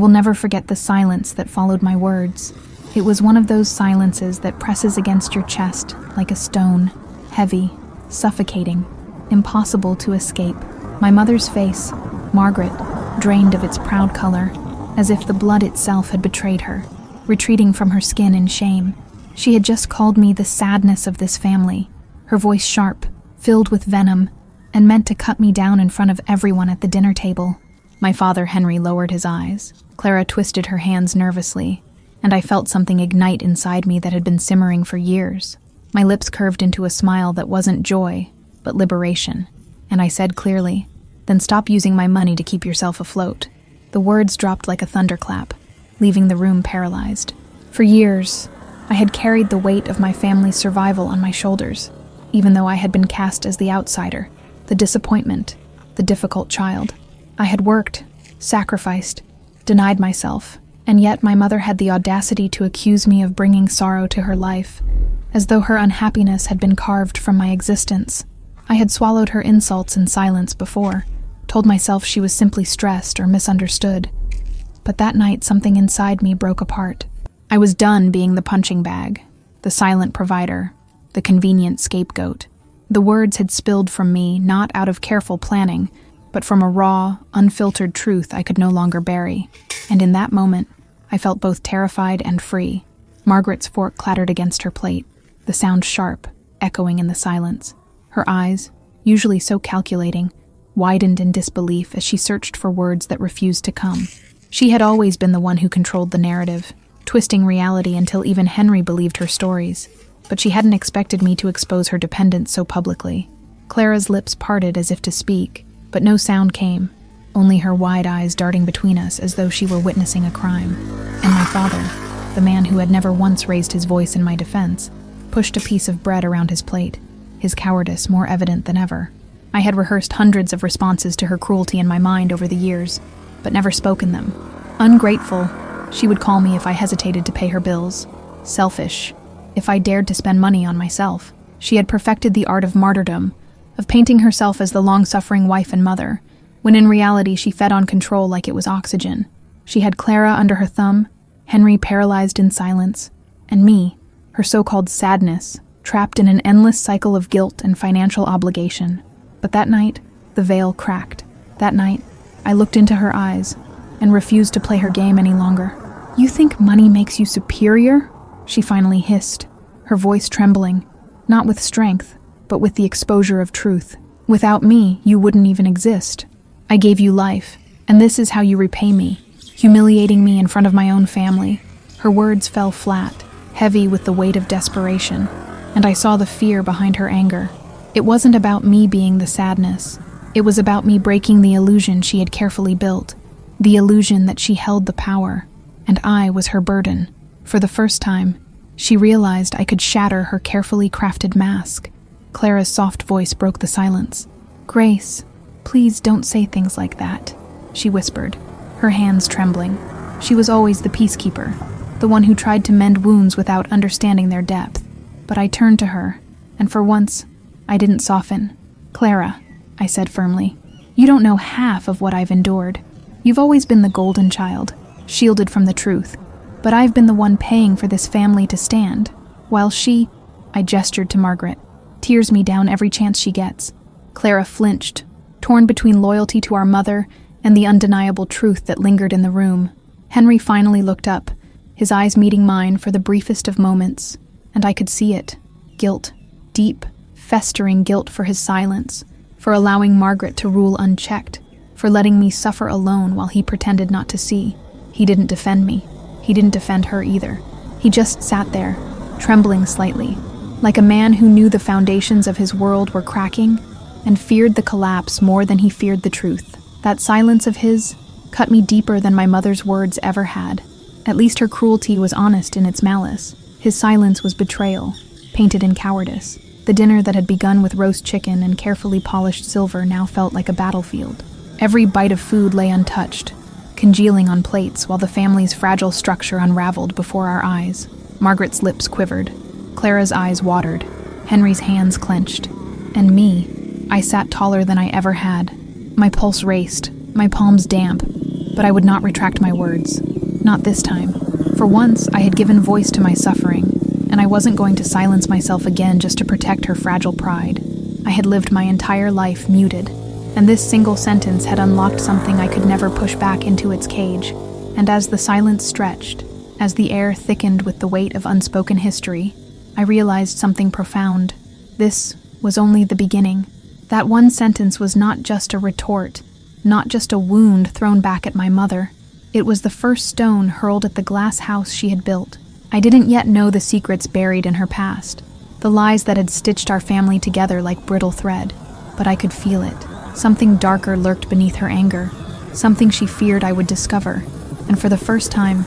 will never forget the silence that followed my words. It was one of those silences that presses against your chest like a stone, heavy, suffocating, impossible to escape. My mother's face, Margaret, drained of its proud color, as if the blood itself had betrayed her, retreating from her skin in shame. She had just called me the sadness of this family, her voice sharp, filled with venom, and meant to cut me down in front of everyone at the dinner table. My father, Henry, lowered his eyes. Clara twisted her hands nervously, and I felt something ignite inside me that had been simmering for years. My lips curved into a smile that wasn't joy, but liberation, and I said clearly, "Then stop using my money to keep yourself afloat." The words dropped like a thunderclap, leaving the room paralyzed. For years, I had carried the weight of my family's survival on my shoulders, even though I had been cast as the outsider, the disappointment, the difficult child. I had worked, sacrificed, denied myself, and yet my mother had the audacity to accuse me of bringing sorrow to her life, as though her unhappiness had been carved from my existence. I had swallowed her insults in silence before, told myself she was simply stressed or misunderstood. But that night, something inside me broke apart. I was done being the punching bag, the silent provider, the convenient scapegoat. The words had spilled from me, not out of careful planning, but from a raw, unfiltered truth I could no longer bury. And in that moment, I felt both terrified and free. Margaret's fork clattered against her plate, the sound sharp, echoing in the silence. Her eyes, usually so calculating, widened in disbelief as she searched for words that refused to come. She had always been the one who controlled the narrative, twisting reality until even Henry believed her stories. But she hadn't expected me to expose her dependence so publicly. Clara's lips parted as if to speak, but no sound came, only her wide eyes darting between us as though she were witnessing a crime. And my father, the man who had never once raised his voice in my defense, pushed a piece of bread around his plate, his cowardice more evident than ever. I had rehearsed hundreds of responses to her cruelty in my mind over the years, but never spoken them. Ungrateful, she would call me if I hesitated to pay her bills. Selfish, if I dared to spend money on myself. She had perfected the art of martyrdom, of painting herself as the long-suffering wife and mother, when in reality she fed on control like it was oxygen. She had Clara under her thumb, Henry paralyzed in silence, and me, her so-called sadness, trapped in an endless cycle of guilt and financial obligation. But that night, the veil cracked. That night, I looked into her eyes and refused to play her game any longer. "You think money makes you superior?" she finally hissed, her voice trembling, not with strength, but with the exposure of truth. "Without me, you wouldn't even exist. I gave you life, and this is how you repay me, humiliating me in front of my own family." Her words fell flat, heavy with the weight of desperation, and I saw the fear behind her anger. It wasn't about me being the sadness. It was about me breaking the illusion she had carefully built, the illusion that she held the power, and I was her burden. For the first time, she realized I could shatter her carefully crafted mask. Clara's soft voice broke the silence. "Grace, please don't say things like that," she whispered, her hands trembling. She was always the peacekeeper, the one who tried to mend wounds without understanding their depth. But I turned to her, and for once, I didn't soften. "Clara," I said firmly, "you don't know half of what I've endured. You've always been the golden child, shielded from the truth, but I've been the one paying for this family to stand, while she," I gestured to Margaret, "tears me down every chance she gets." Clara flinched, torn between loyalty to our mother and the undeniable truth that lingered in the room. Henry finally looked up, his eyes meeting mine for the briefest of moments, and I could see it. Guilt, deep, festering guilt for his silence, for allowing Margaret to rule unchecked, for letting me suffer alone while he pretended not to see. He didn't defend me. He didn't defend her either. He just sat there, trembling slightly, like a man who knew the foundations of his world were cracking and feared the collapse more than he feared the truth. That silence of his cut me deeper than my mother's words ever had. At least her cruelty was honest in its malice. His silence was betrayal, painted in cowardice. The dinner that had begun with roast chicken and carefully polished silver now felt like a battlefield. Every bite of food lay untouched, congealing on plates while the family's fragile structure unraveled before our eyes. Margaret's lips quivered. Clara's eyes watered. Henry's hands clenched. And me, I sat taller than I ever had. My pulse raced, my palms damp, but I would not retract my words. Not this time. For once, I had given voice to my suffering, and I wasn't going to silence myself again just to protect her fragile pride. I had lived my entire life muted, and this single sentence had unlocked something I could never push back into its cage. And as the silence stretched, as the air thickened with the weight of unspoken history, I realized something profound. This was only the beginning. That one sentence was not just a retort, not just a wound thrown back at my mother. It was the first stone hurled at the glass house she had built. I didn't yet know the secrets buried in her past, the lies that had stitched our family together like brittle thread, but I could feel it. Something darker lurked beneath her anger, something she feared I would discover, and for the first time,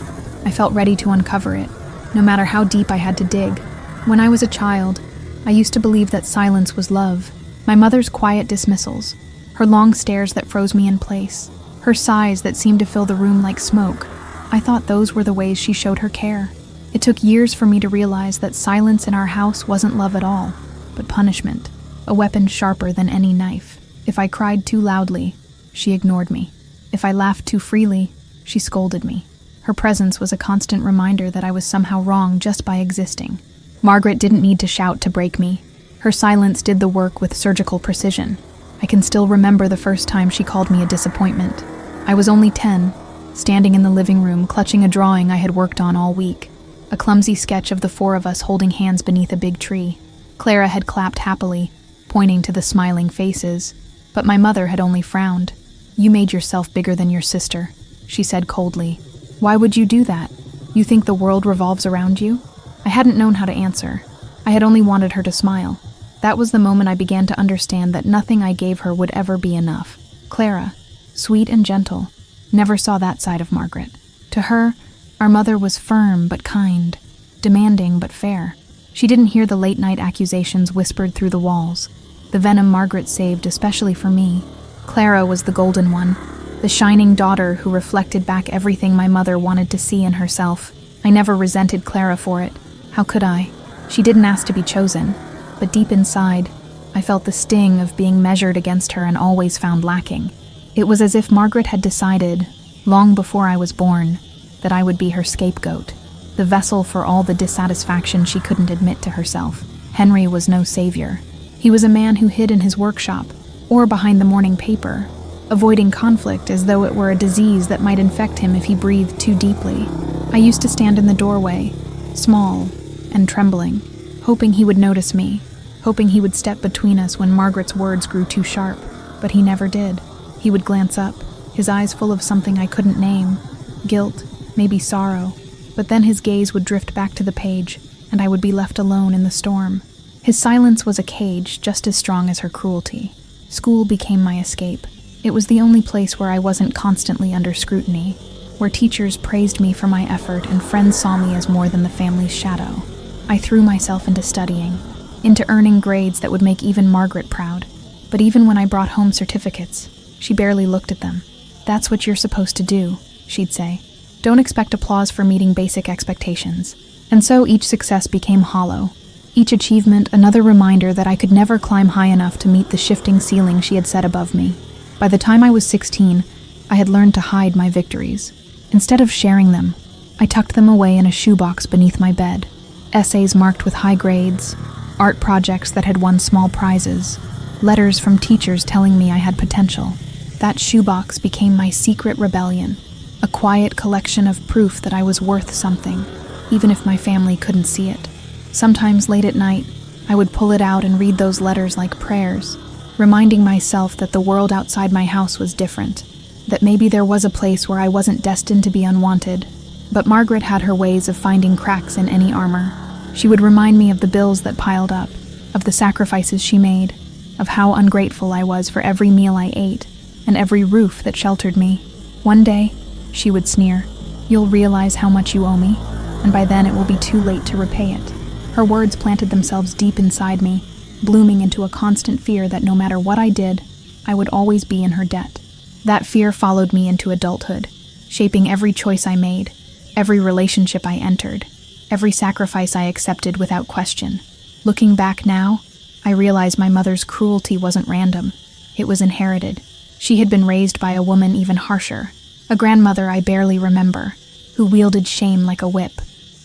I felt ready to uncover it, no matter how deep I had to dig. When I was a child, I used to believe that silence was love. My mother's quiet dismissals, her long stares that froze me in place, her sighs that seemed to fill the room like smoke. I thought those were the ways she showed her care. It took years for me to realize that silence in our house wasn't love at all, but punishment, a weapon sharper than any knife. If I cried too loudly, she ignored me. If I laughed too freely, she scolded me. Her presence was a constant reminder that I was somehow wrong just by existing. Margaret didn't need to shout to break me. Her silence did the work with surgical precision. I can still remember the first time she called me a disappointment. I was only 10, standing in the living room, clutching a drawing I had worked on all week. A clumsy sketch of the four of us holding hands beneath a big tree. Clara had clapped happily, pointing to the smiling faces, but my mother had only frowned. "You made yourself bigger than your sister," she said coldly. "Why would you do that? You think the world revolves around you?" I hadn't known how to answer. I had only wanted her to smile. That was the moment I began to understand that nothing I gave her would ever be enough. Clara, sweet and gentle, never saw that side of Margaret. To her, our mother was firm but kind, demanding but fair. She didn't hear the late-night accusations whispered through the walls, the venom Margaret saved especially for me. Clara was the golden one, the shining daughter who reflected back everything my mother wanted to see in herself. I never resented Clara for it. How could I? She didn't ask to be chosen, but deep inside, I felt the sting of being measured against her and always found lacking. It was as if Margaret had decided, long before I was born, that I would be her scapegoat, the vessel for all the dissatisfaction she couldn't admit to herself. Henry was no savior. He was a man who hid in his workshop, or behind the morning paper, avoiding conflict as though it were a disease that might infect him if he breathed too deeply. I used to stand in the doorway, small and trembling, hoping he would notice me, hoping he would step between us when Margaret's words grew too sharp, but he never did. He would glance up, his eyes full of something I couldn't name, guilt, maybe sorrow, but then his gaze would drift back to the page, and I would be left alone in the storm. His silence was a cage just as strong as her cruelty. School became my escape. It was the only place where I wasn't constantly under scrutiny, where teachers praised me for my effort and friends saw me as more than the family's shadow. I threw myself into studying, into earning grades that would make even Margaret proud. But even when I brought home certificates, she barely looked at them. "That's what you're supposed to do," she'd say. "Don't expect applause for meeting basic expectations." And so each success became hollow. Each achievement another reminder that I could never climb high enough to meet the shifting ceiling she had set above me. By the time I was 16, I had learned to hide my victories. Instead of sharing them, I tucked them away in a shoebox beneath my bed. Essays marked with high grades, art projects that had won small prizes, letters from teachers telling me I had potential. That shoebox became my secret rebellion, a quiet collection of proof that I was worth something, even if my family couldn't see it. Sometimes late at night, I would pull it out and read those letters like prayers, reminding myself that the world outside my house was different, that maybe there was a place where I wasn't destined to be unwanted. But Margaret had her ways of finding cracks in any armor. She would remind me of the bills that piled up, of the sacrifices she made, of how ungrateful I was for every meal I ate, and every roof that sheltered me. One day, she would sneer, "You'll realize how much you owe me, and by then it will be too late to repay it." Her words planted themselves deep inside me, blooming into a constant fear that no matter what I did, I would always be in her debt. That fear followed me into adulthood, shaping every choice I made, every relationship I entered, every sacrifice I accepted without question. Looking back now, I realize my mother's cruelty wasn't random. It was inherited. She had been raised by a woman even harsher, A grandmother I barely remember, who wielded shame like a whip.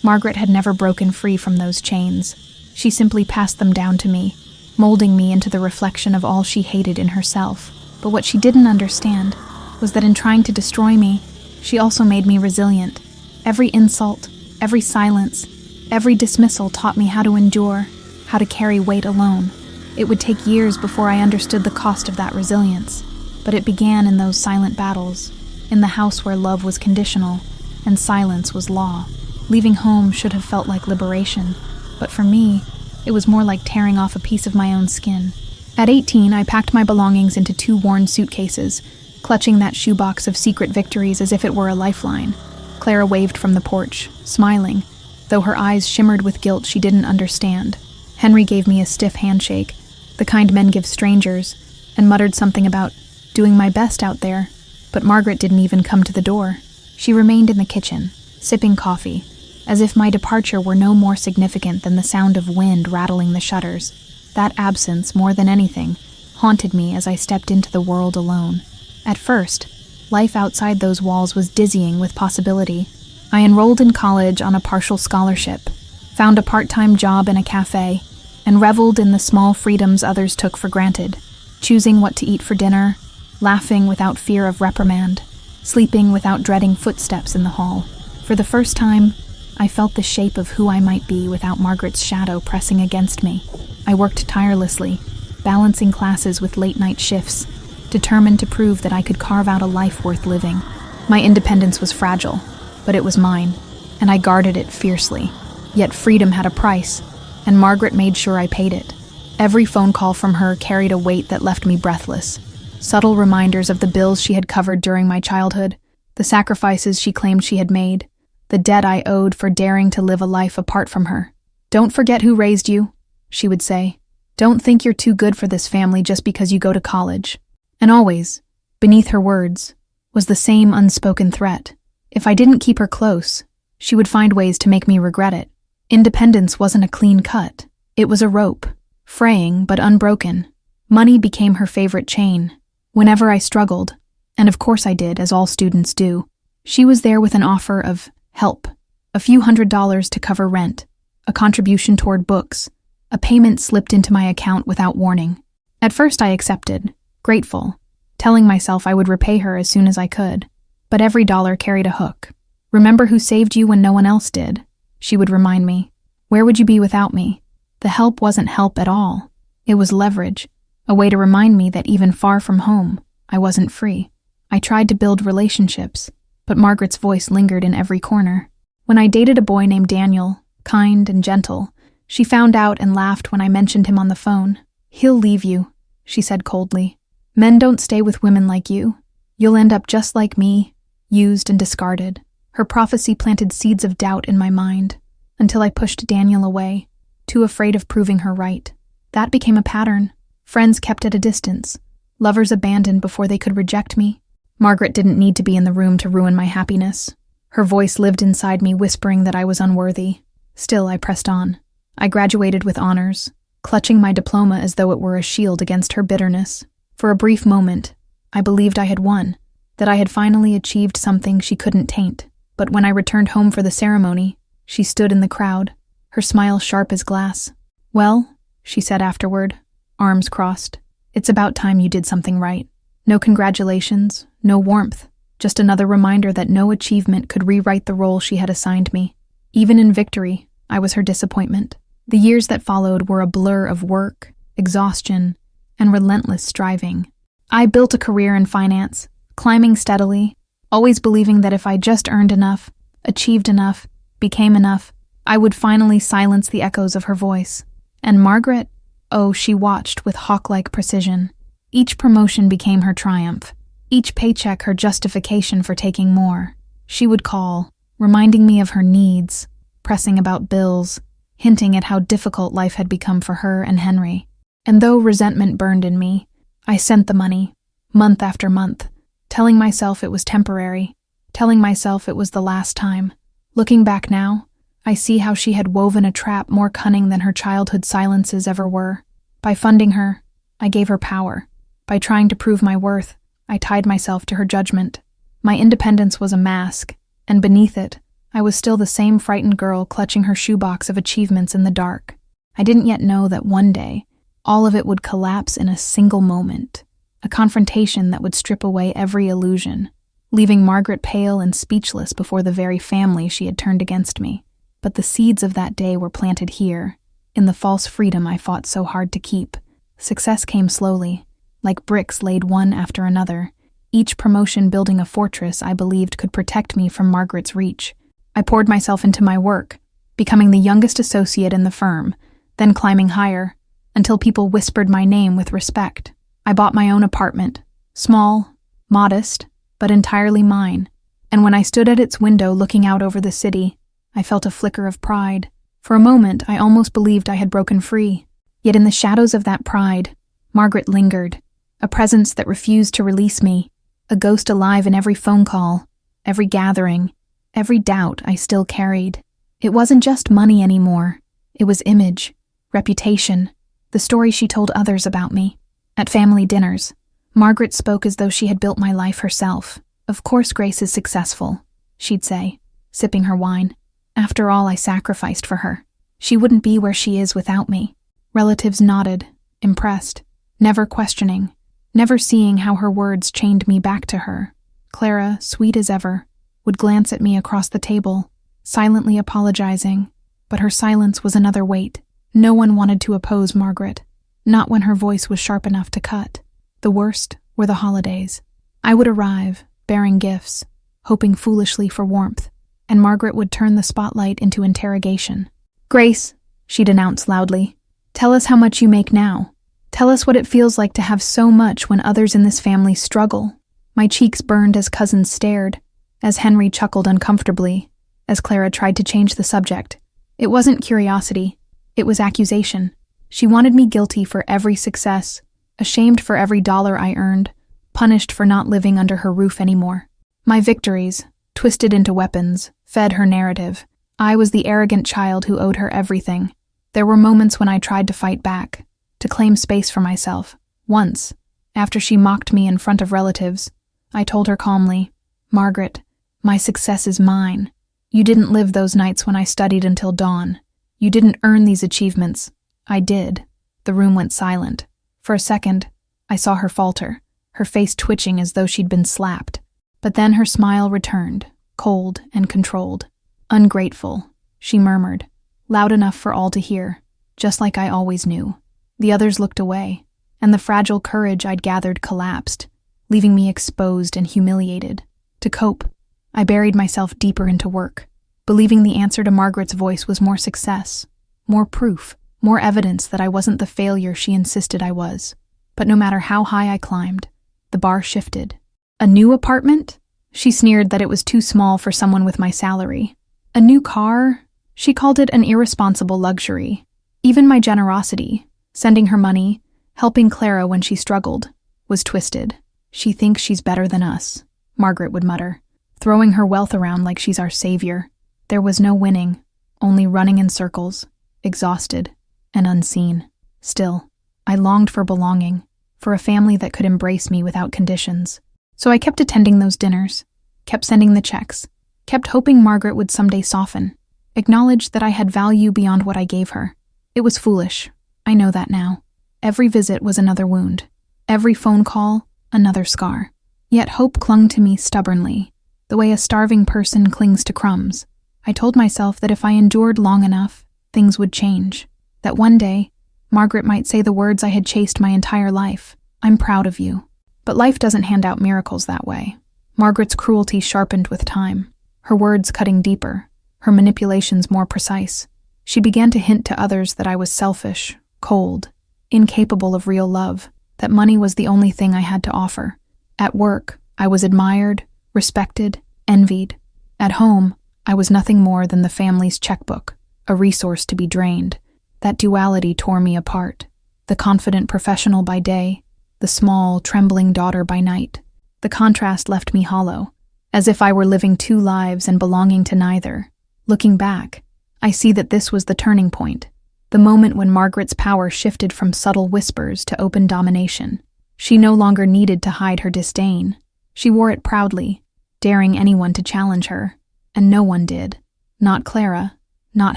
Margaret had never broken free from those chains. She simply passed them down to me, molding me into the reflection of all she hated in herself. But what she didn't understand was that in trying to destroy me, she also made me resilient. Every insult, every silence, every dismissal taught me how to endure, how to carry weight alone. It would take years before I understood the cost of that resilience, but it began in those silent battles, in the house where love was conditional and silence was law. Leaving home should have felt like liberation, but for me, it was more like tearing off a piece of my own skin. At 18, I packed my belongings into 2 worn suitcases, clutching that shoebox of secret victories as if it were a lifeline. Clara waved from the porch, smiling, though her eyes shimmered with guilt she didn't understand. Henry gave me a stiff handshake, the kind men give strangers, and muttered something about doing my best out there. But Margaret didn't even come to the door. She remained in the kitchen, sipping coffee, as if my departure were no more significant than the sound of wind rattling the shutters. That absence, more than anything, haunted me as I stepped into the world alone. At first, life outside those walls was dizzying with possibility. I enrolled in college on a partial scholarship, found a part-time job in a cafe, and reveled in the small freedoms others took for granted, choosing what to eat for dinner, laughing without fear of reprimand, sleeping without dreading footsteps in the hall. For the first time, I felt the shape of who I might be without Margaret's shadow pressing against me. I worked tirelessly, balancing classes with late-night shifts, determined to prove that I could carve out a life worth living. My independence was fragile, but it was mine, and I guarded it fiercely. Yet freedom had a price, and Margaret made sure I paid it. Every phone call from her carried a weight that left me breathless. Subtle reminders of the bills she had covered during my childhood, the sacrifices she claimed she had made, the debt I owed for daring to live a life apart from her. "Don't forget who raised you," she would say. "Don't think you're too good for this family just because you go to college." And always, beneath her words, was the same unspoken threat. If I didn't keep her close, she would find ways to make me regret it. Independence wasn't a clean cut. It was a rope, fraying but unbroken. Money became her favorite chain. Whenever I struggled, and of course I did, as all students do, she was there with an offer of help, a few $100s to cover rent, a contribution toward books. A payment slipped into my account without warning. At first I accepted, grateful, telling myself I would repay her as soon as I could. But every dollar carried a hook. "Remember who saved you when no one else did," she would remind me. "Where would you be without me?" The help wasn't help at all. It was leverage, a way to remind me that even far from home, I wasn't free. I tried to build relationships, but Margaret's voice lingered in every corner. When I dated a boy named Daniel, kind and gentle, she found out and laughed when I mentioned him on the phone. "He'll leave you," she said coldly. "Men don't stay with women like you. You'll end up just like me, used and discarded." Her prophecy planted seeds of doubt in my mind, until I pushed Daniel away, too afraid of proving her right. That became a pattern. Friends kept at a distance, lovers abandoned before they could reject me. Margaret didn't need to be in the room to ruin my happiness. Her voice lived inside me, whispering that I was unworthy. Still, I pressed on. I graduated with honors, clutching my diploma as though it were a shield against her bitterness. For a brief moment, I believed I had won, that I had finally achieved something she couldn't taint. But when I returned home for the ceremony, she stood in the crowd, her smile sharp as glass. "Well," she said afterward, arms crossed, "it's about time you did something right." No congratulations, no warmth, just another reminder that no achievement could rewrite the role she had assigned me. Even in victory, I was her disappointment. The years that followed were a blur of work, exhaustion, and relentless striving. I built a career in finance, climbing steadily, always believing that if I just earned enough, achieved enough, became enough, I would finally silence the echoes of her voice. And Margaret? Oh, she watched with hawk-like precision. Each promotion became her triumph, each paycheck her justification for taking more. She would call, reminding me of her needs, pressing about bills, hinting at how difficult life had become for her and Henry. And though resentment burned in me, I sent the money, month after month, telling myself it was temporary, telling myself it was the last time. Looking back now, I see how she had woven a trap more cunning than her childhood silences ever were. By funding her, I gave her power. By trying to prove my worth, I tied myself to her judgment. My independence was a mask, and beneath it, I was still the same frightened girl clutching her shoebox of achievements in the dark. I didn't yet know that one day, all of it would collapse in a single moment, a confrontation that would strip away every illusion, leaving Margaret pale and speechless before the very family she had turned against me. But the seeds of that day were planted here, in the false freedom I fought so hard to keep. Success came slowly, like bricks laid one after another, each promotion building a fortress I believed could protect me from Margaret's reach. I poured myself into my work, becoming the youngest associate in the firm, then climbing higher, until people whispered my name with respect. I bought my own apartment, small, modest, but entirely mine, and when I stood at its window looking out over the city, I felt a flicker of pride. For a moment, I almost believed I had broken free. Yet in the shadows of that pride, Margaret lingered, a presence that refused to release me, a ghost alive in every phone call, every gathering, every doubt I still carried. It wasn't just money anymore. It was image, reputation, the story she told others about me. At family dinners, Margaret spoke as though she had built my life herself. "Of course Grace is successful," she'd say, sipping her wine. "After all I sacrificed for her. She wouldn't be where she is without me." Relatives nodded, impressed, never questioning, never seeing how her words chained me back to her. Clara, sweet as ever, would glance at me across the table, silently apologizing, but her silence was another weight. No one wanted to oppose Margaret, not when her voice was sharp enough to cut. The worst were the holidays. I would arrive, bearing gifts, hoping foolishly for warmth, and Margaret would turn the spotlight into interrogation. "Grace," she'd announce loudly, "tell us how much you make now. Tell us what it feels like to have so much when others in this family struggle." My cheeks burned as cousins stared, as Henry chuckled uncomfortably, as Clara tried to change the subject. It wasn't curiosity, it was accusation. She wanted me guilty for every success, ashamed for every dollar I earned, punished for not living under her roof anymore. My victories, twisted into weapons, fed her narrative. I was the arrogant child who owed her everything. There were moments when I tried to fight back, to claim space for myself. Once, after she mocked me in front of relatives, I told her calmly, "Margaret, my success is mine. You didn't live those nights when I studied until dawn. You didn't earn these achievements. I did." The room went silent. For a second, I saw her falter, her face twitching as though she'd been slapped. But then her smile returned, cold and controlled. "Ungrateful," she murmured, loud enough for all to hear, just like I always knew. The others looked away, and the fragile courage I'd gathered collapsed, leaving me exposed and humiliated. To cope, I buried myself deeper into work, believing the answer to Margaret's voice was more success, more proof, more evidence that I wasn't the failure she insisted I was. But no matter how high I climbed, the bar shifted. "A new apartment?" She sneered that it was too small for someone with my salary. "A new car?" She called it an irresponsible luxury. Even my generosity, sending her money, helping Clara when she struggled, was twisted. "She thinks she's better than us," Margaret would mutter, throwing her wealth around like she's our savior. There was no winning, only running in circles, exhausted and unseen. Still, I longed for belonging, for a family that could embrace me without conditions. So I kept attending those dinners, kept sending the checks, kept hoping Margaret would someday soften, acknowledge that I had value beyond what I gave her. It was foolish. I know that now. Every visit was another wound. Every phone call, another scar. Yet hope clung to me stubbornly, the way a starving person clings to crumbs. I told myself that if I endured long enough, things would change. That one day, Margaret might say the words I had chased my entire life. "I'm proud of you." But life doesn't hand out miracles that way. Margaret's cruelty sharpened with time, her words cutting deeper, her manipulations more precise. She began to hint to others that I was selfish, cold, incapable of real love, that money was the only thing I had to offer. At work, I was admired, respected, envied. At home, I was nothing more than the family's checkbook, a resource to be drained. That duality tore me apart. The confident professional by day, the small, trembling daughter by night. The contrast left me hollow, as if I were living two lives and belonging to neither. Looking back, I see that this was the turning point, the moment when Margaret's power shifted from subtle whispers to open domination. She no longer needed to hide her disdain. She wore it proudly, daring anyone to challenge her, and no one did. Not Clara, not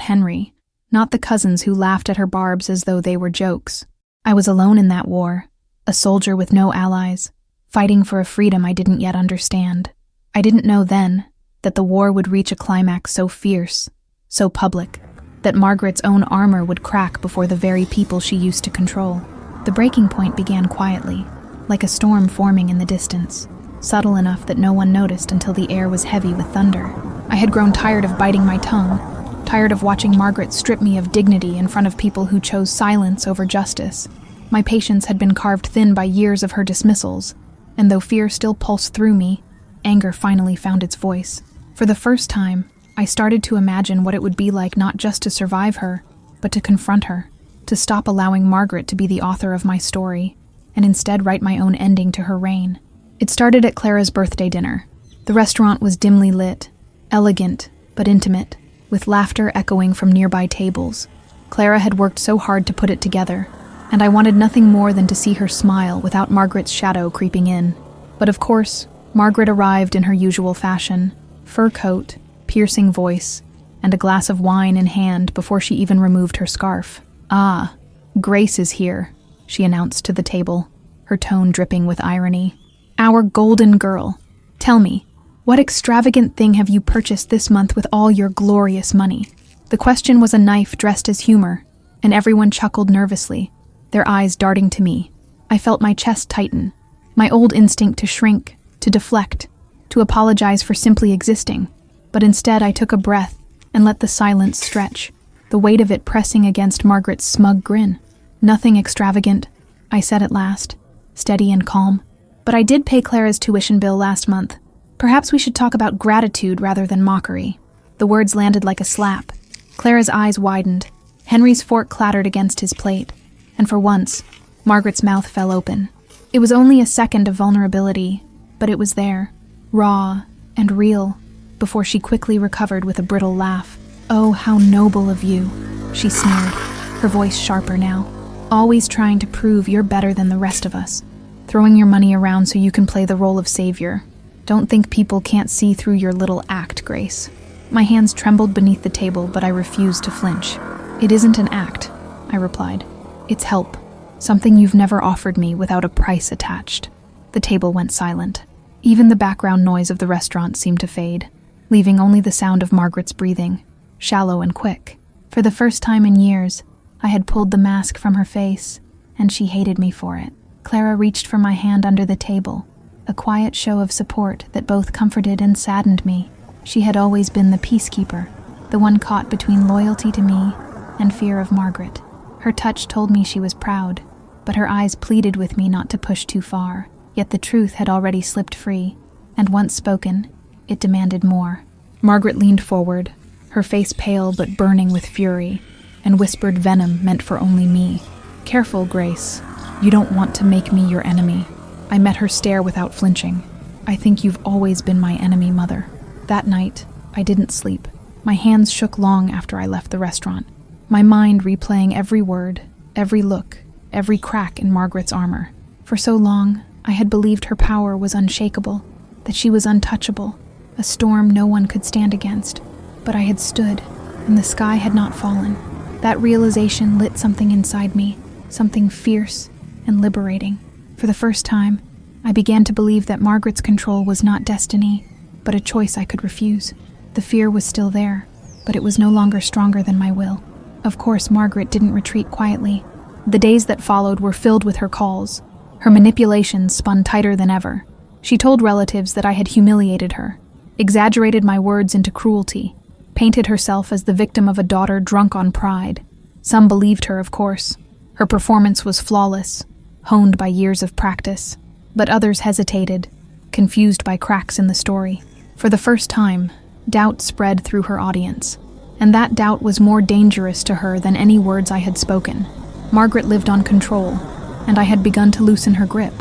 Henry, not the cousins who laughed at her barbs as though they were jokes. I was alone in that war, a soldier with no allies, fighting for a freedom I didn't yet understand. I didn't know then that the war would reach a climax so fierce, so public, that Margaret's own armor would crack before the very people she used to control. The breaking point began quietly, like a storm forming in the distance, subtle enough that no one noticed until the air was heavy with thunder. I had grown tired of biting my tongue, tired of watching Margaret strip me of dignity in front of people who chose silence over justice. My patience had been carved thin by years of her dismissals, and though fear still pulsed through me, anger finally found its voice. For the first time, I started to imagine what it would be like not just to survive her, but to confront her, to stop allowing Margaret to be the author of my story, and instead write my own ending to her reign. It started at Clara's birthday dinner. The restaurant was dimly lit, elegant but intimate, with laughter echoing from nearby tables. Clara had worked so hard to put it together, and I wanted nothing more than to see her smile without Margaret's shadow creeping in. But of course, Margaret arrived in her usual fashion, fur coat, piercing voice, and a glass of wine in hand before she even removed her scarf. "Ah, Grace is here," she announced to the table, her tone dripping with irony. "Our golden girl. Tell me, what extravagant thing have you purchased this month with all your glorious money?" The question was a knife dressed as humor, and everyone chuckled nervously, their eyes darting to me. I felt my chest tighten, my old instinct to shrink, to deflect, to apologize for simply existing. But instead I took a breath and let the silence stretch, the weight of it pressing against Margaret's smug grin. "Nothing extravagant," I said at last, steady and calm. "But I did pay Clara's tuition bill last month. Perhaps we should talk about gratitude rather than mockery." The words landed like a slap. Clara's eyes widened. Henry's fork clattered against his plate, and for once, Margaret's mouth fell open. It was only a second of vulnerability, but it was there, raw and real, before she quickly recovered with a brittle laugh. "Oh, how noble of you," she sneered, her voice sharper now. "Always trying to prove you're better than the rest of us. Throwing your money around so you can play the role of savior. Don't think people can't see through your little act, Grace." My hands trembled beneath the table, but I refused to flinch. "It isn't an act," I replied. "It's help. Something you've never offered me without a price attached." The table went silent. Even the background noise of the restaurant seemed to fade, leaving only the sound of Margaret's breathing, shallow and quick. For the first time in years, I had pulled the mask from her face, and she hated me for it. Clara reached for my hand under the table, a quiet show of support that both comforted and saddened me. She had always been the peacekeeper, the one caught between loyalty to me and fear of Margaret. Her touch told me she was proud, but her eyes pleaded with me not to push too far. Yet the truth had already slipped free, and once spoken, it demanded more. Margaret leaned forward, her face pale but burning with fury, and whispered venom meant for only me. "Careful, Grace. You don't want to make me your enemy." I met her stare without flinching. "I think you've always been my enemy, Mother." That night, I didn't sleep. My hands shook long after I left the restaurant, my mind replaying every word, every look, every crack in Margaret's armor. For so long, I had believed her power was unshakable, that she was untouchable, a storm no one could stand against. But I had stood, and the sky had not fallen. That realization lit something inside me, something fierce and liberating. For the first time, I began to believe that Margaret's control was not destiny, but a choice I could refuse. The fear was still there, but it was no longer stronger than my will. Of course, Margaret didn't retreat quietly. The days that followed were filled with her calls. Her manipulations spun tighter than ever. She told relatives that I had humiliated her, exaggerated my words into cruelty, painted herself as the victim of a daughter drunk on pride. Some believed her, of course. Her performance was flawless, honed by years of practice. But others hesitated, confused by cracks in the story. For the first time, doubt spread through her audience, and that doubt was more dangerous to her than any words I had spoken. Margaret lived on control, and I had begun to loosen her grip.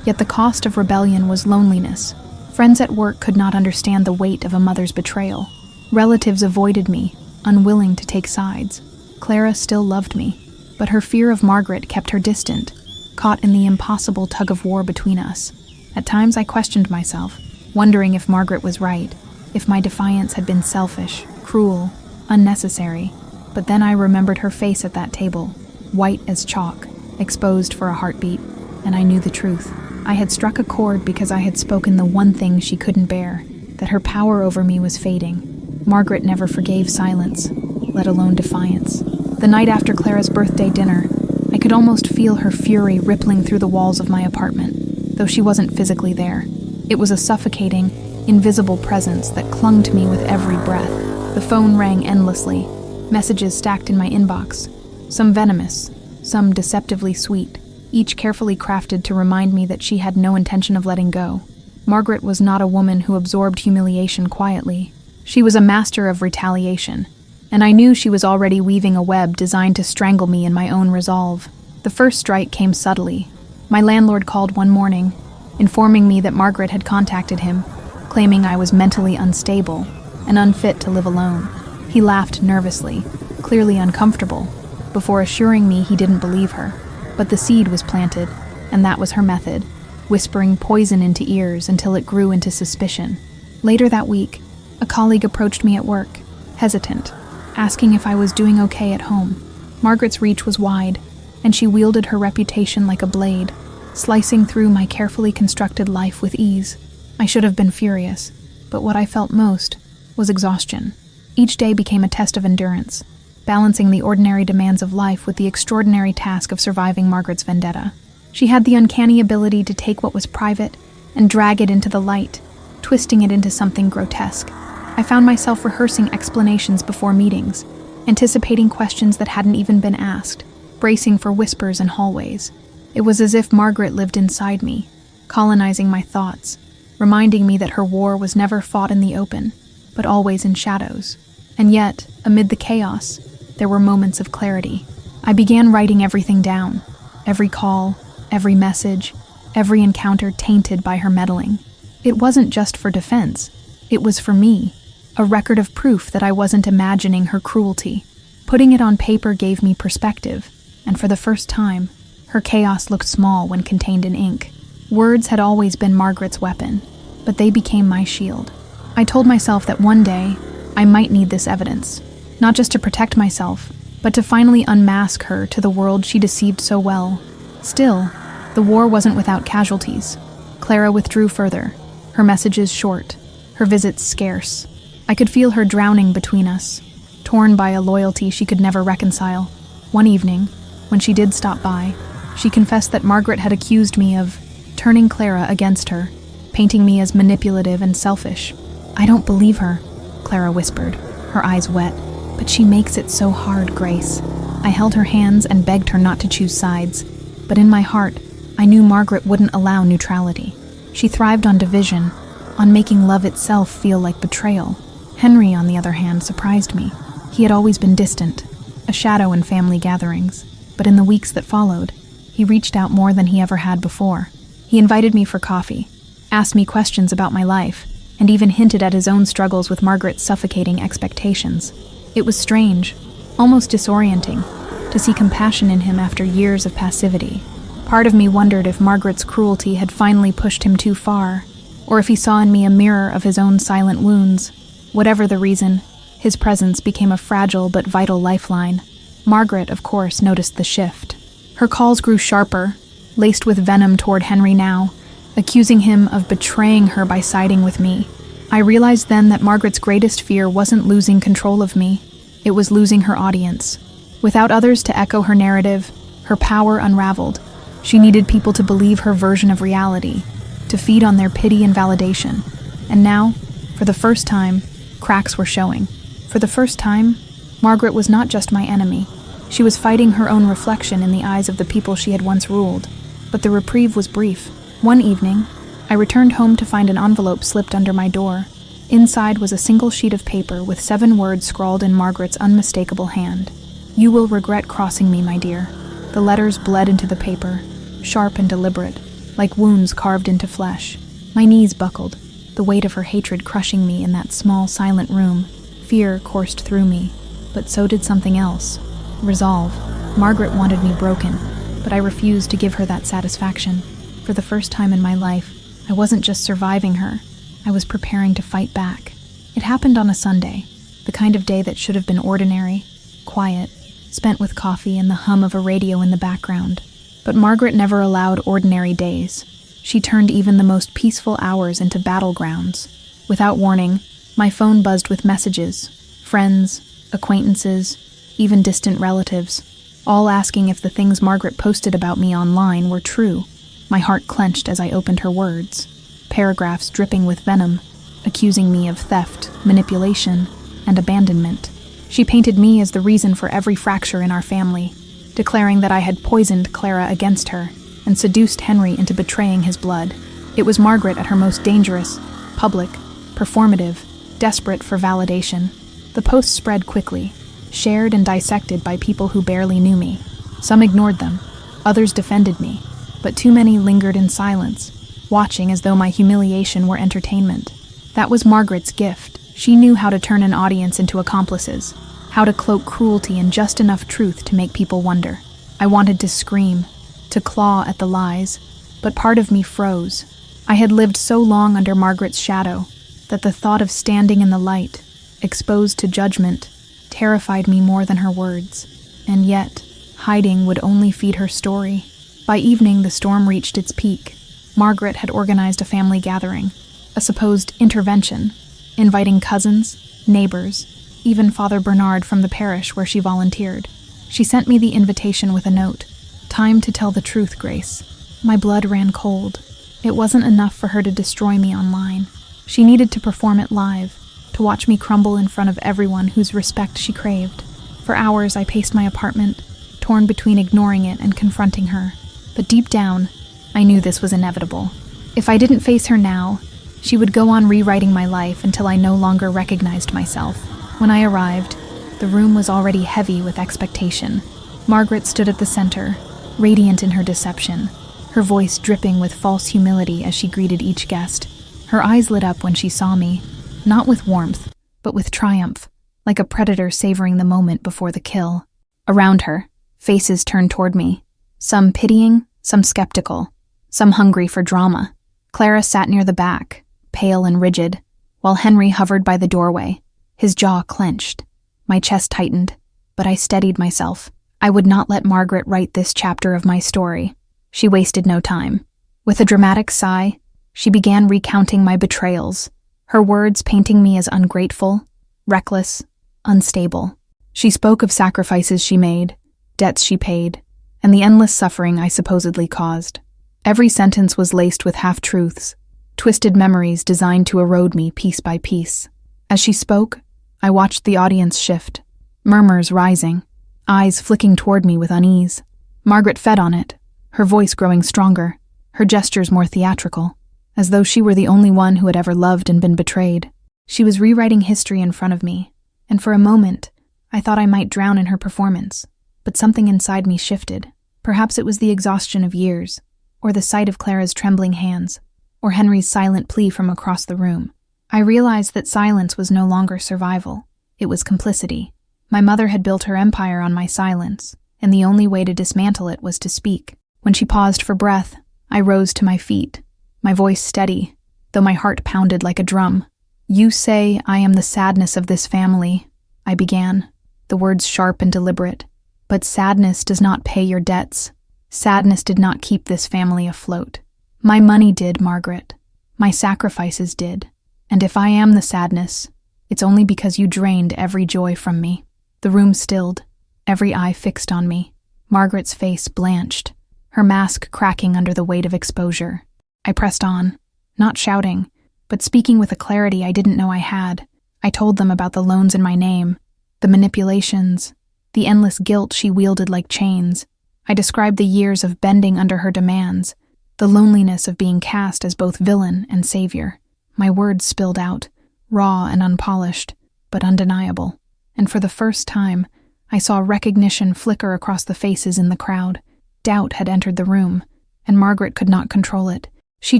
Yet the cost of rebellion was loneliness. Friends at work could not understand the weight of a mother's betrayal. Relatives avoided me, unwilling to take sides. Clara still loved me, but her fear of Margaret kept her distant, caught in the impossible tug-of-war between us. At times I questioned myself. wondering if Margaret was right, if my defiance had been selfish, cruel, unnecessary. But then I remembered her face at that table, white as chalk, exposed for a heartbeat, and I knew the truth. I had struck a chord because I had spoken the one thing she couldn't bear, that her power over me was fading. Margaret never forgave silence, let alone defiance. The night after Clara's birthday dinner, I could almost feel her fury rippling through the walls of my apartment, though she wasn't physically there. It was a suffocating, invisible presence that clung to me with every breath. The phone rang endlessly, messages stacked in my inbox, some venomous, some deceptively sweet, each carefully crafted to remind me that she had no intention of letting go. Margaret was not a woman who absorbed humiliation quietly. She was a master of retaliation, and I knew she was already weaving a web designed to strangle me in my own resolve. The first strike came subtly. My landlord called one morning, informing me that Margaret had contacted him, claiming I was mentally unstable and unfit to live alone. He laughed nervously, clearly uncomfortable, before assuring me he didn't believe her. But the seed was planted, and that was her method, whispering poison into ears until it grew into suspicion. Later that week, a colleague approached me at work, hesitant, asking if I was doing okay at home. Margaret's reach was wide, and she wielded her reputation like a blade, slicing through my carefully constructed life with ease. I should have been furious, but what I felt most was exhaustion. Each day became a test of endurance, balancing the ordinary demands of life with the extraordinary task of surviving Margaret's vendetta. She had the uncanny ability to take what was private and drag it into the light, twisting it into something grotesque. I found myself rehearsing explanations before meetings, anticipating questions that hadn't even been asked, bracing for whispers in hallways. It was as if Margaret lived inside me, colonizing my thoughts, reminding me that her war was never fought in the open, but always in shadows. And yet, amid the chaos, there were moments of clarity. I began writing everything down, every call, every message, every encounter tainted by her meddling. It wasn't just for defense, it was for me, a record of proof that I wasn't imagining her cruelty. Putting it on paper gave me perspective, and for the first time, her chaos looked small when contained in ink. Words had always been Margaret's weapon, but they became my shield. I told myself that one day, I might need this evidence, not just to protect myself, but to finally unmask her to the world she deceived so well. Still, the war wasn't without casualties. Clara withdrew further, her messages short, her visits scarce. I could feel her drowning between us, torn by a loyalty she could never reconcile. One evening, when she did stop by, she confessed that Margaret had accused me of turning Clara against her, painting me as manipulative and selfish. "I don't believe her," Clara whispered, her eyes wet. "But she makes it so hard, Grace." I held her hands and begged her not to choose sides, but in my heart, I knew Margaret wouldn't allow neutrality. She thrived on division, on making love itself feel like betrayal. Henry, on the other hand, surprised me. He had always been distant, a shadow in family gatherings, but in the weeks that followed, he reached out more than he ever had before. He invited me for coffee, asked me questions about my life, and even hinted at his own struggles with Margaret's suffocating expectations. It was strange, almost disorienting, to see compassion in him after years of passivity. Part of me wondered if Margaret's cruelty had finally pushed him too far, or if he saw in me a mirror of his own silent wounds. Whatever the reason, his presence became a fragile but vital lifeline. Margaret, of course, noticed the shift. Her calls grew sharper, laced with venom toward Henry now, accusing him of betraying her by siding with me. I realized then that Margaret's greatest fear wasn't losing control of me, it was losing her audience. Without others to echo her narrative, her power unraveled. She needed people to believe her version of reality, to feed on their pity and validation. And now, for the first time, cracks were showing. For the first time, Margaret was not just my enemy. She was fighting her own reflection in the eyes of the people she had once ruled. But the reprieve was brief. One evening, I returned home to find an envelope slipped under my door. Inside was a single sheet of paper with 7 words scrawled in Margaret's unmistakable hand. "You will regret crossing me, my dear." The letters bled into the paper, sharp and deliberate, like wounds carved into flesh. My knees buckled, the weight of her hatred crushing me in that small, silent room. Fear coursed through me, but so did something else. Resolve. Margaret wanted me broken, but I refused to give her that satisfaction. For the first time in my life, I wasn't just surviving her, I was preparing to fight back. It happened on a Sunday, the kind of day that should have been ordinary, quiet, spent with coffee and the hum of a radio in the background. But Margaret never allowed ordinary days. She turned even the most peaceful hours into battlegrounds. Without warning, my phone buzzed with messages, friends, acquaintances, even distant relatives, all asking if the things Margaret posted about me online were true. My heart clenched as I opened her words, paragraphs dripping with venom, accusing me of theft, manipulation, and abandonment. She painted me as the reason for every fracture in our family, declaring that I had poisoned Clara against her and seduced Henry into betraying his blood. It was Margaret at her most dangerous, public, performative, desperate for validation. The posts spread quickly, shared and dissected by people who barely knew me. Some ignored them, others defended me, but too many lingered in silence, watching as though my humiliation were entertainment. That was Margaret's gift. She knew how to turn an audience into accomplices, how to cloak cruelty in just enough truth to make people wonder. I wanted to scream, to claw at the lies, but part of me froze. I had lived so long under Margaret's shadow that the thought of standing in the light, exposed to judgment, terrified me more than her words. And yet, hiding would only feed her story. By evening, the storm reached its peak. Margaret had organized a family gathering, a supposed intervention, inviting cousins, neighbors, even Father Bernard from the parish where she volunteered. She sent me the invitation with a note. "Time to tell the truth, Grace." My blood ran cold. It wasn't enough for her to destroy me online. She needed to perform it live, to watch me crumble in front of everyone whose respect she craved. For hours I paced my apartment, torn between ignoring it and confronting her. But deep down, I knew this was inevitable. If I didn't face her now, she would go on rewriting my life until I no longer recognized myself. When I arrived, the room was already heavy with expectation. Margaret stood at the center, radiant in her deception, her voice dripping with false humility as she greeted each guest. Her eyes lit up when she saw me, not with warmth, but with triumph, like a predator savoring the moment before the kill. Around her, faces turned toward me, some pitying, some skeptical, some hungry for drama. Clara sat near the back, pale and rigid, while Henry hovered by the doorway, his jaw clenched. My chest tightened, but I steadied myself. I would not let Margaret write this chapter of my story. She wasted no time. With a dramatic sigh, she began recounting my betrayals, her words painting me as ungrateful, reckless, unstable. She spoke of sacrifices she made, debts she paid, and the endless suffering I supposedly caused. Every sentence was laced with half-truths, twisted memories designed to erode me piece by piece. As she spoke, I watched the audience shift, murmurs rising, eyes flicking toward me with unease. Margaret fed on it, her voice growing stronger, her gestures more theatrical, as though she were the only one who had ever loved and been betrayed. She was rewriting history in front of me, and for a moment, I thought I might drown in her performance. But something inside me shifted. Perhaps it was the exhaustion of years, or the sight of Clara's trembling hands, or Henry's silent plea from across the room. I realized that silence was no longer survival. It was complicity. My mother had built her empire on my silence, and the only way to dismantle it was to speak. When she paused for breath, I rose to my feet, my voice steady, though my heart pounded like a drum. "You say I am the sadness of this family," I began, the words sharp and deliberate. "But sadness does not pay your debts. Sadness did not keep this family afloat. My money did, Margaret. My sacrifices did. And if I am the sadness, it's only because you drained every joy from me." The room stilled, every eye fixed on me. Margaret's face blanched, her mask cracking under the weight of exposure. I pressed on, not shouting, but speaking with a clarity I didn't know I had. I told them about the loans in my name, the manipulations, the endless guilt she wielded like chains. I described the years of bending under her demands, the loneliness of being cast as both villain and savior. My words spilled out, raw and unpolished, but undeniable. And for the first time, I saw recognition flicker across the faces in the crowd. Doubt had entered the room, and Margaret could not control it. She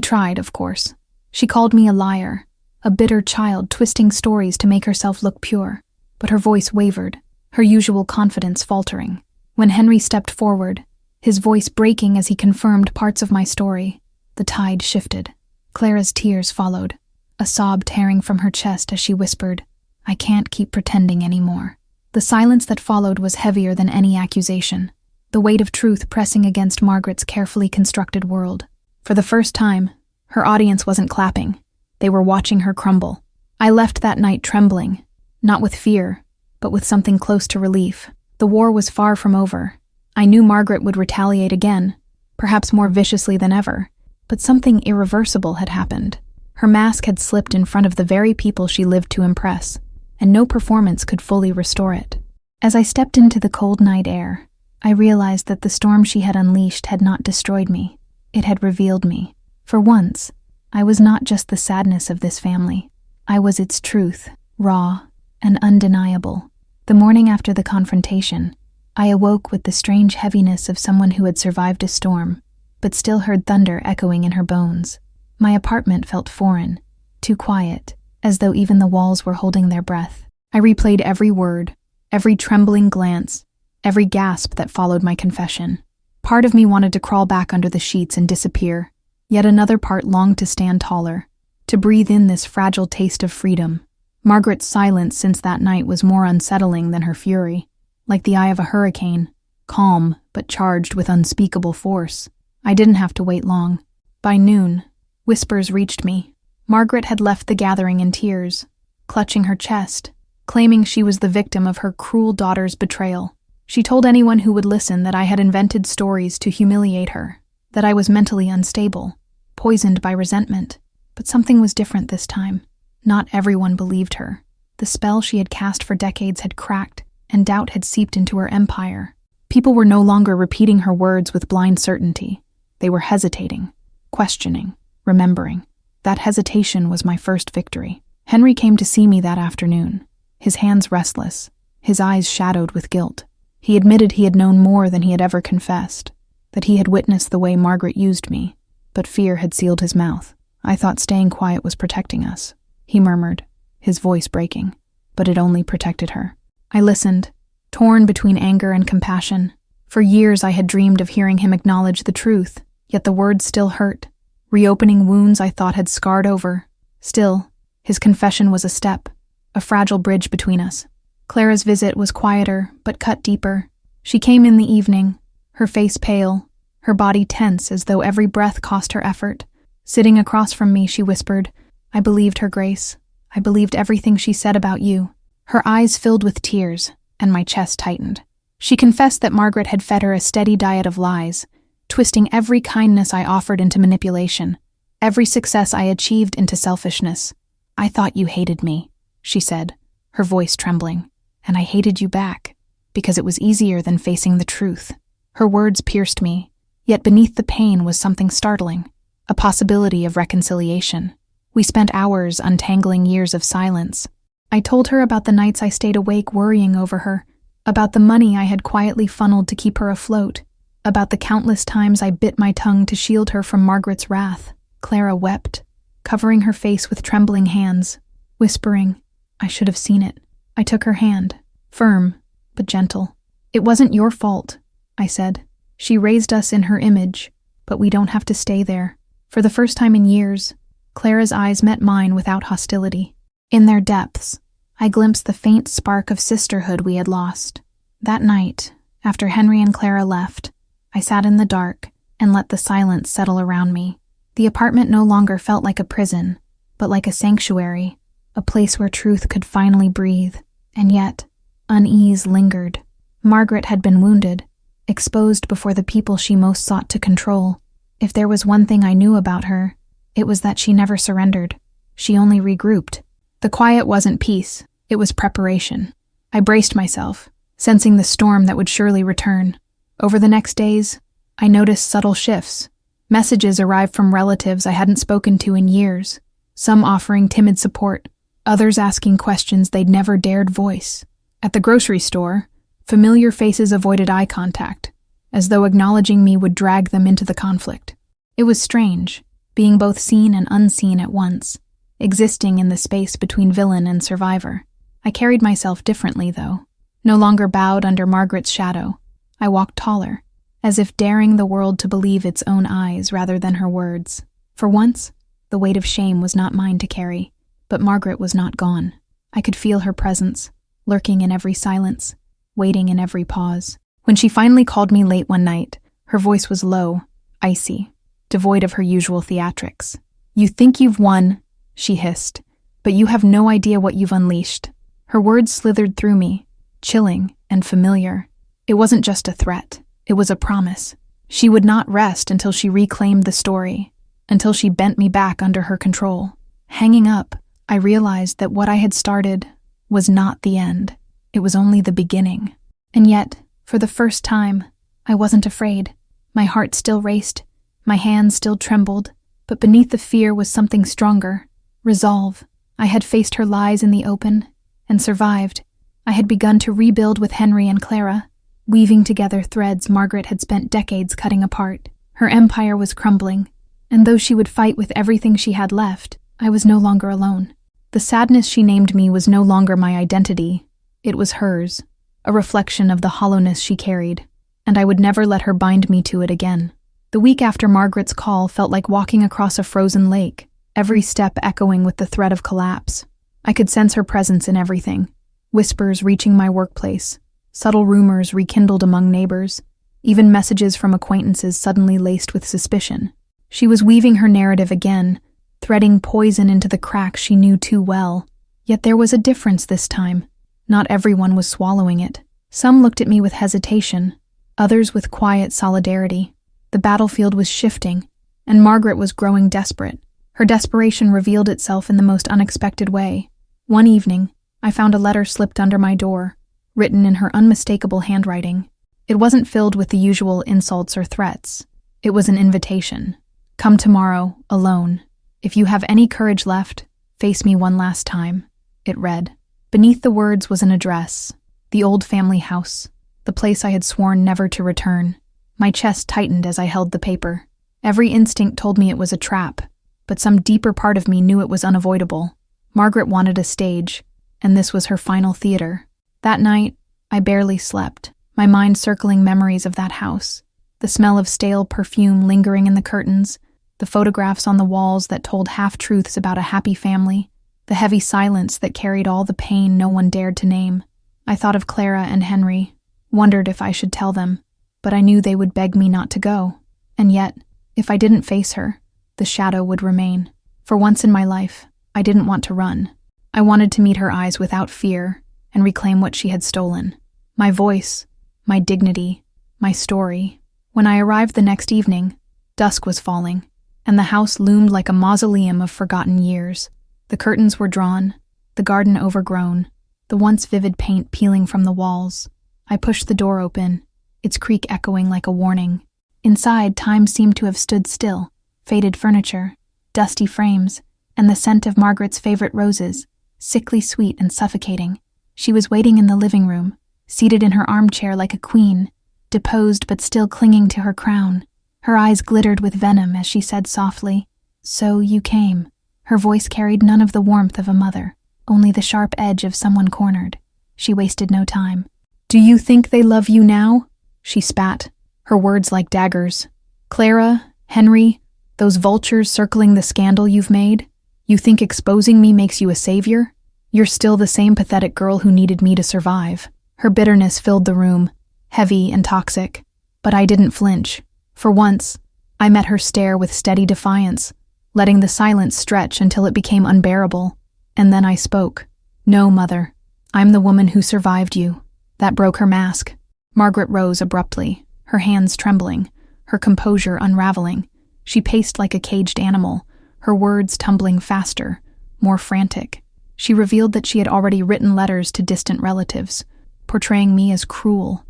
tried, of course. She called me a liar, a bitter child twisting stories to make herself look pure. But her voice wavered, her usual confidence faltering. When Henry stepped forward, his voice breaking as he confirmed parts of my story, the tide shifted. Clara's tears followed. a sob tearing from her chest as she whispered, "I can't keep pretending anymore." The silence that followed was heavier than any accusation, the weight of truth pressing against Margaret's carefully constructed world. For the first time, her audience wasn't clapping. They were watching her crumble. I left that night trembling, not with fear, but with something close to relief. The war was far from over. I knew Margaret would retaliate again, perhaps more viciously than ever, but something irreversible had happened. Her mask had slipped in front of the very people she lived to impress, and no performance could fully restore it. As I stepped into the cold night air, I realized that the storm she had unleashed had not destroyed me. It had revealed me. For once, I was not just the sadness of this family. I was its truth, raw and undeniable. The morning after the confrontation, I awoke with the strange heaviness of someone who had survived a storm, but still heard thunder echoing in her bones. My apartment felt foreign, too quiet, as though even the walls were holding their breath. I replayed every word, every trembling glance, every gasp that followed my confession. Part of me wanted to crawl back under the sheets and disappear, yet another part longed to stand taller, to breathe in this fragile taste of freedom. Margaret's silence since that night was more unsettling than her fury, like the eye of a hurricane, calm but charged with unspeakable force. I didn't have to wait long. By noon, whispers reached me. Margaret had left the gathering in tears, clutching her chest, claiming she was the victim of her cruel daughter's betrayal. She told anyone who would listen that I had invented stories to humiliate her, that I was mentally unstable, poisoned by resentment. But something was different this time. Not everyone believed her. The spell she had cast for decades had cracked, and doubt had seeped into her empire. People were no longer repeating her words with blind certainty. They were hesitating, questioning, remembering. That hesitation was my first victory. Henry came to see me that afternoon, his hands restless, his eyes shadowed with guilt. He admitted he had known more than he had ever confessed, that he had witnessed the way Margaret used me, but fear had sealed his mouth. "I thought staying quiet was protecting us," he murmured, his voice breaking, but it only protected her. I listened, torn between anger and compassion. For years I had dreamed of hearing him acknowledge the truth, yet the words still hurt, reopening wounds I thought had scarred over. Still, his confession was a step, a fragile bridge between us. Clara's visit was quieter, but cut deeper. She came in the evening, her face pale, her body tense as though every breath cost her effort. Sitting across from me, she whispered, "I believed her, Grace. I believed everything she said about you." Her eyes filled with tears, and my chest tightened. She confessed that Margaret had fed her a steady diet of lies, twisting every kindness I offered into manipulation, every success I achieved into selfishness. "I thought you hated me," she said, her voice trembling. "And I hated you back, because it was easier than facing the truth." Her words pierced me, yet beneath the pain was something startling, a possibility of reconciliation. We spent hours untangling years of silence. I told her about the nights I stayed awake worrying over her, about the money I had quietly funneled to keep her afloat, about the countless times I bit my tongue to shield her from Margaret's wrath. Clara wept, covering her face with trembling hands, whispering, "I should have seen it." I took her hand, firm but gentle. "It wasn't your fault," I said. "She raised us in her image, but we don't have to stay there." For the first time in years, Clara's eyes met mine without hostility. In their depths, I glimpsed the faint spark of sisterhood we had lost. That night, after Henry and Clara left, I sat in the dark and let the silence settle around me. The apartment no longer felt like a prison, but like a sanctuary, a place where truth could finally breathe. And yet, unease lingered. Margaret had been wounded, exposed before the people she most sought to control. If there was one thing I knew about her, it was that she never surrendered. She only regrouped. The quiet wasn't peace, it was preparation. I braced myself, sensing the storm that would surely return. Over the next days, I noticed subtle shifts. Messages arrived from relatives I hadn't spoken to in years, some offering timid support, others asking questions they'd never dared voice. At the grocery store, familiar faces avoided eye contact, as though acknowledging me would drag them into the conflict. It was strange, being both seen and unseen at once, existing in the space between villain and survivor. I carried myself differently, though. No longer bowed under Margaret's shadow. I walked taller, as if daring the world to believe its own eyes rather than her words. For once, The weight of shame was not mine to carry, but Margaret was not gone. I could feel her presence, lurking in every silence, waiting in every pause. When she finally called me late one night, her voice was low, icy, devoid of her usual theatrics. "You think you've won," she hissed, "but you have no idea what you've unleashed." Her words slithered through me, chilling and familiar. It wasn't just a threat, it was a promise. She would not rest until she reclaimed the story, until she bent me back under her control. Hanging up, I realized that what I had started was not the end. It was only the beginning. And yet, for the first time, I wasn't afraid. My heart still raced, my hands still trembled, but beneath the fear was something stronger. Resolve. I had faced her lies in the open and survived. I had begun to rebuild with Henry and Clara, weaving together threads Margaret had spent decades cutting apart. Her empire was crumbling, and though she would fight with everything she had left, I was no longer alone. The sadness she named me was no longer my identity. It was hers, a reflection of the hollowness she carried, and I would never let her bind me to it again. The week after Margaret's call felt like walking across a frozen lake, every step echoing with the threat of collapse. I could sense her presence in everything, whispers reaching my workplace, subtle rumors rekindled among neighbors, even messages from acquaintances suddenly laced with suspicion. She was weaving her narrative again, threading poison into the cracks she knew too well. Yet there was a difference this time. Not everyone was swallowing it. Some looked at me with hesitation, others with quiet solidarity. The battlefield was shifting, and Margaret was growing desperate. Her desperation revealed itself in the most unexpected way. One evening, I found a letter slipped under my door, written in her unmistakable handwriting. It wasn't filled with the usual insults or threats. It was an invitation. "Come tomorrow, alone. If you have any courage left, face me one last time," it read. Beneath the words was an address, the old family house, the place I had sworn never to return. My chest tightened as I held the paper. Every instinct told me it was a trap, but some deeper part of me knew it was unavoidable. Margaret wanted a stage, and this was her final theater. That night, I barely slept, my mind circling memories of that house, the smell of stale perfume lingering in the curtains, the photographs on the walls that told half-truths about a happy family, the heavy silence that carried all the pain no one dared to name. I thought of Clara and Henry, wondered if I should tell them, but I knew they would beg me not to go. And yet, if I didn't face her, the shadow would remain. For once in my life, I didn't want to run. I wanted to meet her eyes without fear and reclaim what she had stolen. My voice, my dignity, my story. When I arrived the next evening, dusk was falling, and the house loomed like a mausoleum of forgotten years. The curtains were drawn, the garden overgrown, the once vivid paint peeling from the walls. I pushed the door open, its creak echoing like a warning. Inside, time seemed to have stood still. Faded furniture, dusty frames, and the scent of Margaret's favorite roses, sickly sweet and suffocating. She was waiting in the living room, seated in her armchair like a queen, deposed but still clinging to her crown. Her eyes glittered with venom as she said softly, "So you came." Her voice carried none of the warmth of a mother, only the sharp edge of someone cornered. She wasted no time. "Do you think they love you now?" she spat, her words like daggers. "Clara, Henry, those vultures circling the scandal you've made? You think exposing me makes you a savior? You're still the same pathetic girl who needed me to survive." Her bitterness filled the room, heavy and toxic. But I didn't flinch. For once, I met her stare with steady defiance, letting the silence stretch until it became unbearable. And then I spoke. "No, Mother. I'm the woman who survived you." That broke her mask. Margaret rose abruptly, her hands trembling, her composure unraveling. She paced like a caged animal, her words tumbling faster, more frantic. She revealed that she had already written letters to distant relatives, portraying me as cruel,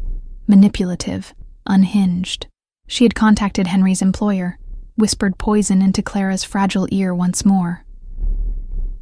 manipulative, unhinged. She had contacted Henry's employer, whispered poison into Clara's fragile ear once more.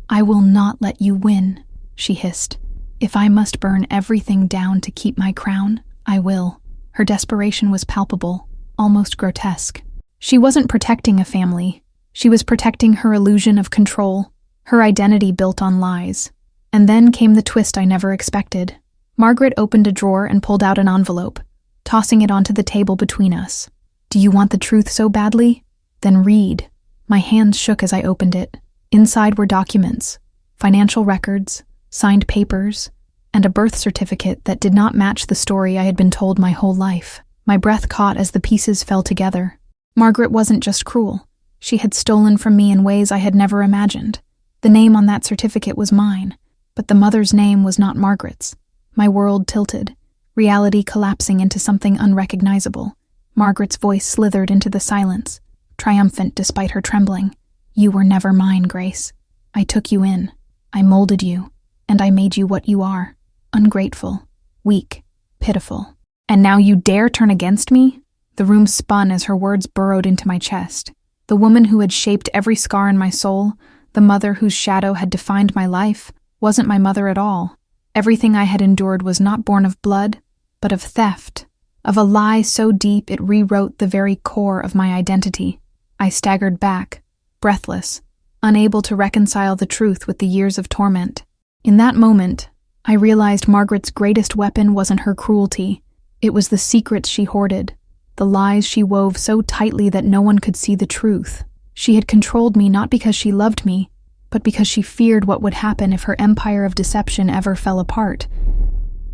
"I will not let you win," she hissed. "If I must burn everything down to keep my crown, I will." Her desperation was palpable, almost grotesque. She wasn't protecting a family. She was protecting her illusion of control, her identity built on lies. And then came the twist I never expected. Margaret opened a drawer and pulled out an envelope, tossing it onto the table between us. "Do you want the truth so badly? Then read." My hands shook as I opened it. Inside were documents, financial records, signed papers, and a birth certificate that did not match the story I had been told my whole life. My breath caught as the pieces fell together. Margaret wasn't just cruel. She had stolen from me in ways I had never imagined. The name on that certificate was mine, but the mother's name was not Margaret's. My world tilted, reality collapsing into something unrecognizable. Margaret's voice slithered into the silence, triumphant despite her trembling. You were never mine, Grace. I took you in. I molded you, and I made you what you are. Ungrateful, weak, pitiful. And now you dare turn against me? The room spun as her words burrowed into my chest. The woman who had shaped every scar in my soul, the mother whose shadow had defined my life, wasn't my mother at all. Everything I had endured was not born of blood, but of theft, of a lie so deep it rewrote the very core of my identity. I staggered back, breathless, unable to reconcile the truth with the years of torment. In that moment, I realized Margaret's greatest weapon wasn't her cruelty. It was the secrets she hoarded, the lies she wove so tightly that no one could see the truth. She had controlled me not because she loved me, but because she feared what would happen if her empire of deception ever fell apart.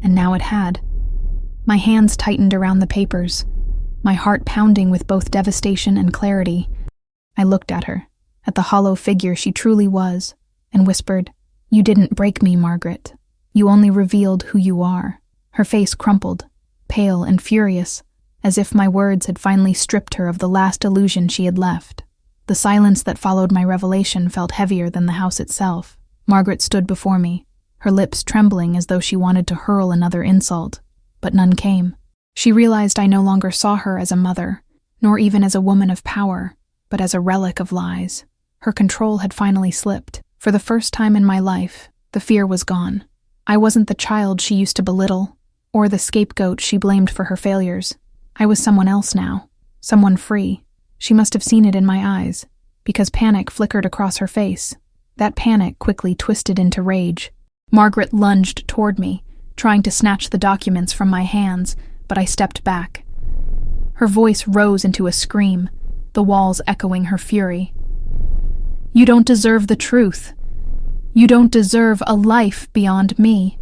And now it had. My hands tightened around the papers, my heart pounding with both devastation and clarity. I looked at her, at the hollow figure she truly was, and whispered, "You didn't break me, Margaret. You only revealed who you are." Her face crumpled, pale and furious, as if my words had finally stripped her of the last illusion she had left. The silence that followed my revelation felt heavier than the house itself. Margaret stood before me, her lips trembling as though she wanted to hurl another insult, but none came. She realized I no longer saw her as a mother, nor even as a woman of power, but as a relic of lies. Her control had finally slipped. For the first time in my life, the fear was gone. I wasn't the child she used to belittle, or the scapegoat she blamed for her failures. I was someone else now, someone free. She must have seen it in my eyes, because panic flickered across her face. That panic quickly twisted into rage. Margaret lunged toward me, trying to snatch the documents from my hands, but I stepped back. Her voice rose into a scream, the walls echoing her fury. "You don't deserve the truth. You don't deserve a life beyond me."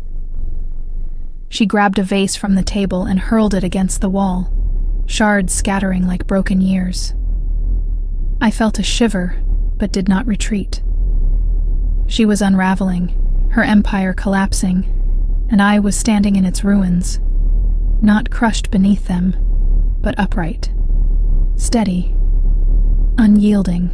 She grabbed a vase from the table and hurled it against the wall, shards scattering like broken years. I felt a shiver, but did not retreat. She was unraveling, her empire collapsing, and I was standing in its ruins, not crushed beneath them, but upright, steady, unyielding.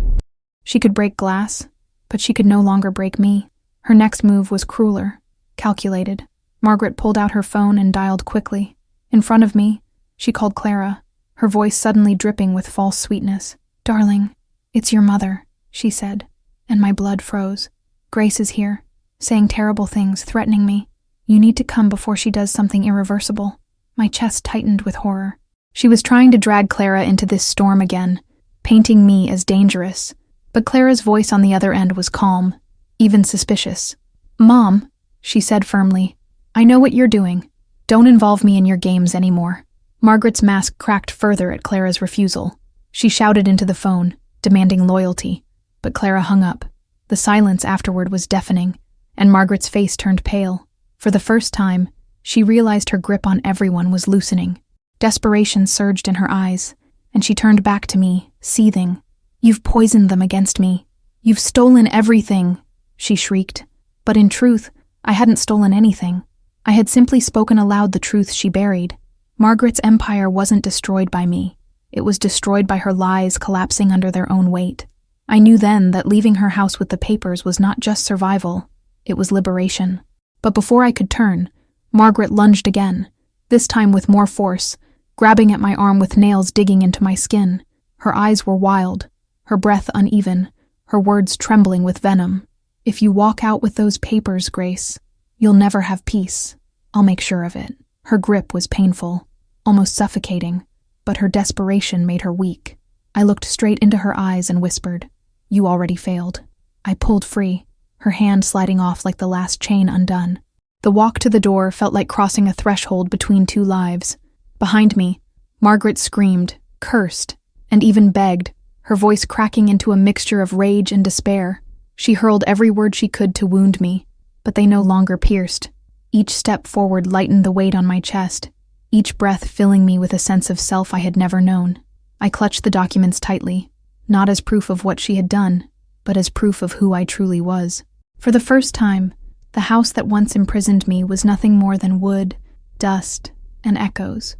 She could break glass, but she could no longer break me. Her next move was crueler, calculated. Margaret pulled out her phone and dialed quickly. In front of me, she called Clara, her voice suddenly dripping with false sweetness. "Darling, it's your mother," she said, and my blood froze. "Grace is here, saying terrible things, threatening me. You need to come before she does something irreversible." My chest tightened with horror. She was trying to drag Clara into this storm again, painting me as dangerous. But Clara's voice on the other end was calm, even suspicious. "Mom," she said firmly, "I know what you're doing. Don't involve me in your games anymore." Margaret's mask cracked further at Clara's refusal. She shouted into the phone, demanding loyalty, but Clara hung up. The silence afterward was deafening, and Margaret's face turned pale. For the first time, she realized her grip on everyone was loosening. Desperation surged in her eyes, and she turned back to me, seething. "You've poisoned them against me. You've stolen everything," she shrieked. But in truth, I hadn't stolen anything. I had simply spoken aloud the truth she buried. Margaret's empire wasn't destroyed by me. It was destroyed by her lies collapsing under their own weight. I knew then that leaving her house with the papers was not just survival, it was liberation. But before I could turn, Margaret lunged again, this time with more force, grabbing at my arm with nails digging into my skin. Her eyes were wild, her breath uneven, her words trembling with venom. "If you walk out with those papers, Grace, you'll never have peace. I'll make sure of it." Her grip was painful, almost suffocating, but her desperation made her weak. I looked straight into her eyes and whispered, "You already failed." I pulled free, her hand sliding off like the last chain undone. The walk to the door felt like crossing a threshold between two lives. Behind me, Margaret screamed, cursed, and even begged, her voice cracking into a mixture of rage and despair. She hurled every word she could to wound me, but they no longer pierced. Each step forward lightened the weight on my chest, each breath filling me with a sense of self I had never known. I clutched the documents tightly, not as proof of what she had done, but as proof of who I truly was. For the first time, the house that once imprisoned me was nothing more than wood, dust, and echoes.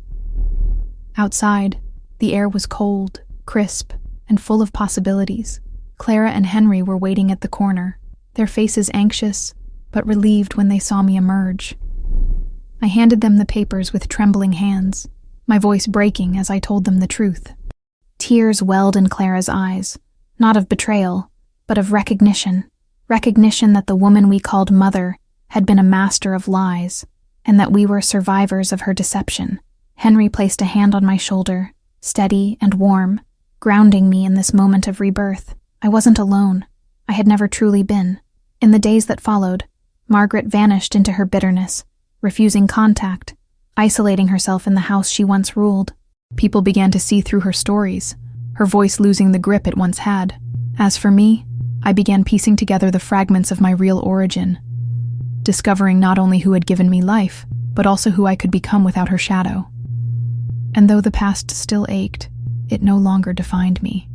Outside, the air was cold, crisp, and full of possibilities. Clara and Henry were waiting at the corner, their faces anxious, but relieved when they saw me emerge. I handed them the papers with trembling hands, my voice breaking as I told them the truth. Tears welled in Clara's eyes, not of betrayal, but of recognition. Recognition that the woman we called Mother had been a master of lies, and that we were survivors of her deception. Henry placed a hand on my shoulder, steady and warm, grounding me in this moment of rebirth. I wasn't alone. I had never truly been. In the days that followed, Margaret vanished into her bitterness, refusing contact, isolating herself in the house she once ruled. People began to see through her stories, her voice losing the grip it once had. As for me, I began piecing together the fragments of my real origin, discovering not only who had given me life, but also who I could become without her shadow. And though the past still ached, it no longer defined me.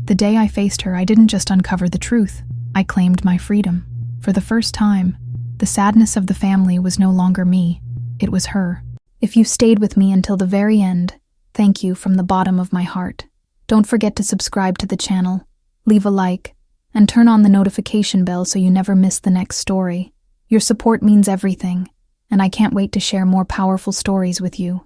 The day I faced her, I didn't just uncover the truth, I claimed my freedom. For the first time, the sadness of the family was no longer me, it was her. If you stayed with me until the very end, thank you from the bottom of my heart. Don't forget to subscribe to the channel, leave a like, and turn on the notification bell so you never miss the next story. Your support means everything, and I can't wait to share more powerful stories with you.